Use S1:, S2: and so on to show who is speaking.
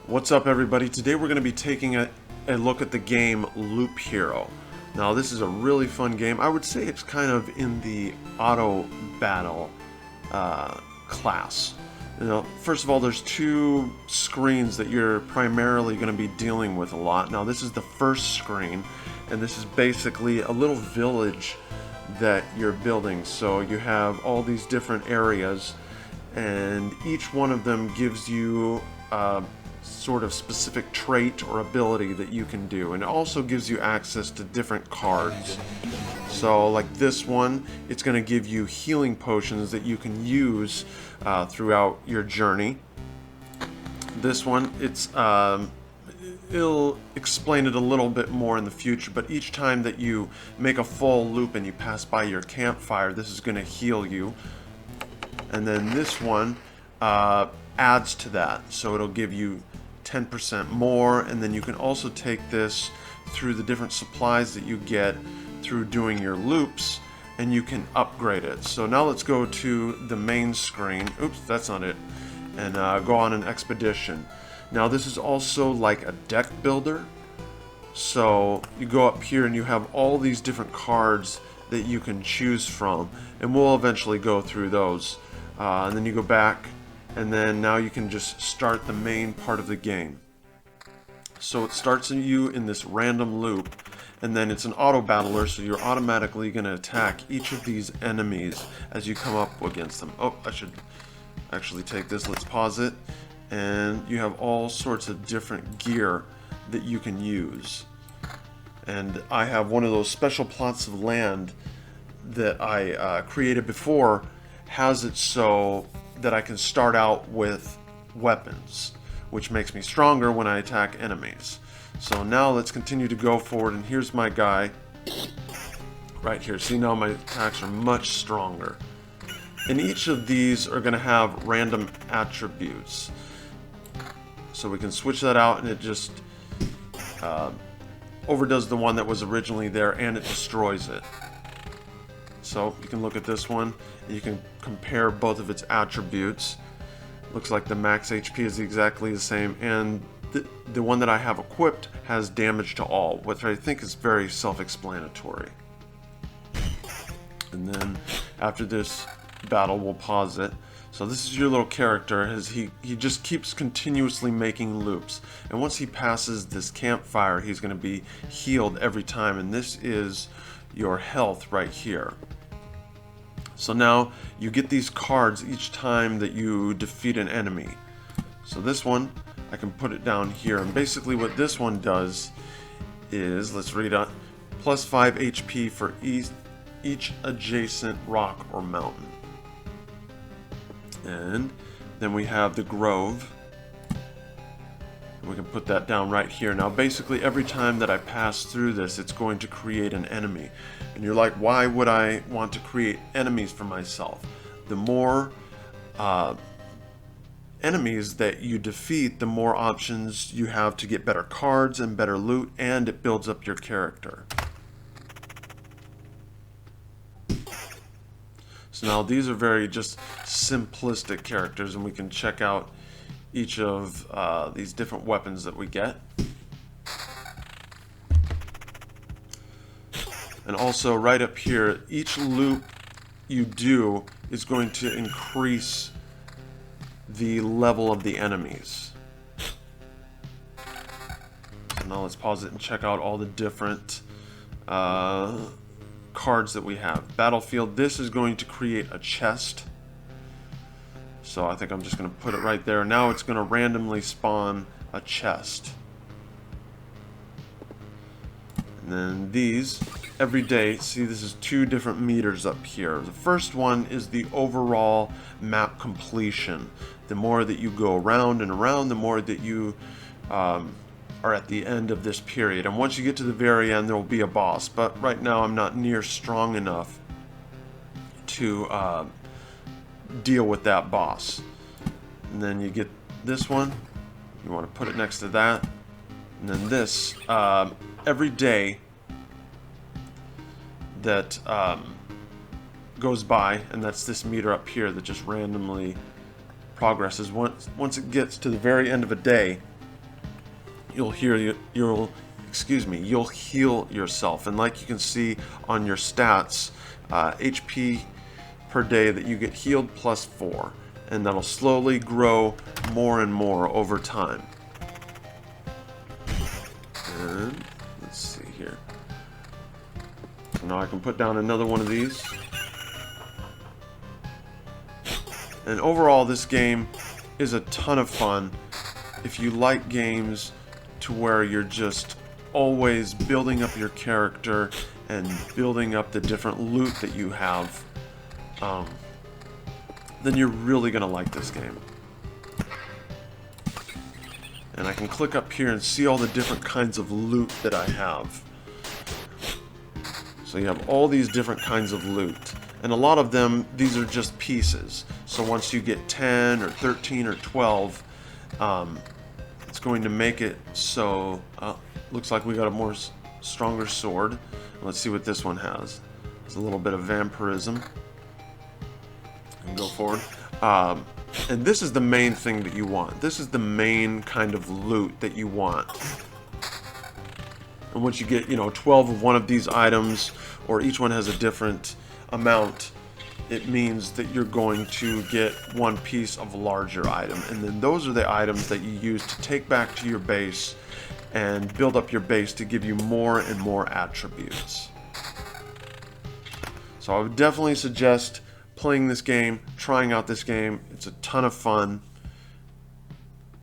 S1: What's up, everybody? Today we're going to be taking a look at the game Loop Hero. Now, this is a really fun game. I would say it's kind of in the auto battle class. First of all, there's two screens that you're primarily going to be dealing with a lot. Now, this is the first screen, and this is basically a little village that you're building. So you have all these different areas, and each one of them gives you sort of specific trait or ability that you can do, and it also gives you access to different cards. So like this one, it's going to give you healing potions that you can use throughout your journey. This one, it'll explain it a little bit more in the future, but each time that you make a full loop and you pass by your campfire, this is going to heal you. And then this one adds to that, so it'll give you 10% more, and then you can also take this through the different supplies that you get through doing your loops, and you can upgrade it. So now let's go to the main screen. Oops, that's not it. And go on an expedition. Now this is also like a deck builder. So you go up here and you have all these different cards that you can choose from, and we'll eventually go through those. And then you go back, and then now you can just start the main part of the game. So it starts you in this random loop, and then it's an auto battler, so you're automatically going to attack each of these enemies as you come up against them. Oh, I should actually take this. Let's pause it. And you have all sorts of different gear that you can use. And I have one of those special plots of land that I created before, has it so that I can start out with weapons, which makes me stronger when I attack enemies. So now let's continue to go forward, and here's my guy right here. See, now my attacks are much stronger. And each of these are going to have random attributes. So we can switch that out, and it just overdoes the one that was originally there, and it destroys it. So you can look at this one, and you can compare both of its attributes. Looks like the max HP is exactly the same, and the one that I have equipped has damage to all, which I think is very self-explanatory. And then after this battle, we'll pause it. So this is your little character, as he just keeps continuously making loops. And once he passes this campfire, he's going to be healed every time, and this is your health right here. So now you get these cards each time that you defeat an enemy. So this one, I can put it down here, and basically what this one does is, let's read it, plus 5 HP for each adjacent rock or mountain. And then we have the Grove. We can put that down right here. Now basically every time that I pass through this, it's going to create an enemy. And you're like, why would I want to create enemies for myself? The more enemies that you defeat, the more options you have to get better cards and better loot, and it builds up your character. So now these are very just simplistic characters, and we can check out each of these different weapons that we get. And also right up here, each loop you do is going to increase the level of the enemies. So now let's pause it and check out all the different cards that we have. Battlefield, this is going to create a chest. So I think I'm just going to put it right there. Now it's going to randomly spawn a chest. And then these, every day, see, this is 2 different meters up here. The first one is the overall map completion. The more that you go around and around, the more that you are at the end of this period. And once you get to the very end, there will be a boss. But right now I'm not near strong enough to deal with that boss. And then you get this one, you want to put it next to that, and then this, every day that goes by, and that's this meter up here that just randomly progresses. Once it gets to the very end of a day, you'll heal yourself. And like you can see on your stats, HP per day that you get healed +4, and that'll slowly grow more and more over time. And let's see here. Now I can put down another one of these. And overall, this game is a ton of fun. If you like games to where you're just always building up your character and building up the different loot that you have, then you're really going to like this game. And I can click up here and see all the different kinds of loot that I have. So you have all these different kinds of loot. And a lot of them, these are just pieces. So once you get 10 or 13 or 12, it's going to make it so, looks like we got a stronger sword. Let's see what this one has. There's a little bit of vampirism. And go forward. And this is the main thing that you want. This is the main kind of loot that you want. And once you get, 12 of one of these items, or each one has a different amount, it means that you're going to get one piece of a larger item. And then those are the items that you use to take back to your base and build up your base to give you more and more attributes. So I would definitely suggest playing this game, trying out this game. It's a ton of fun.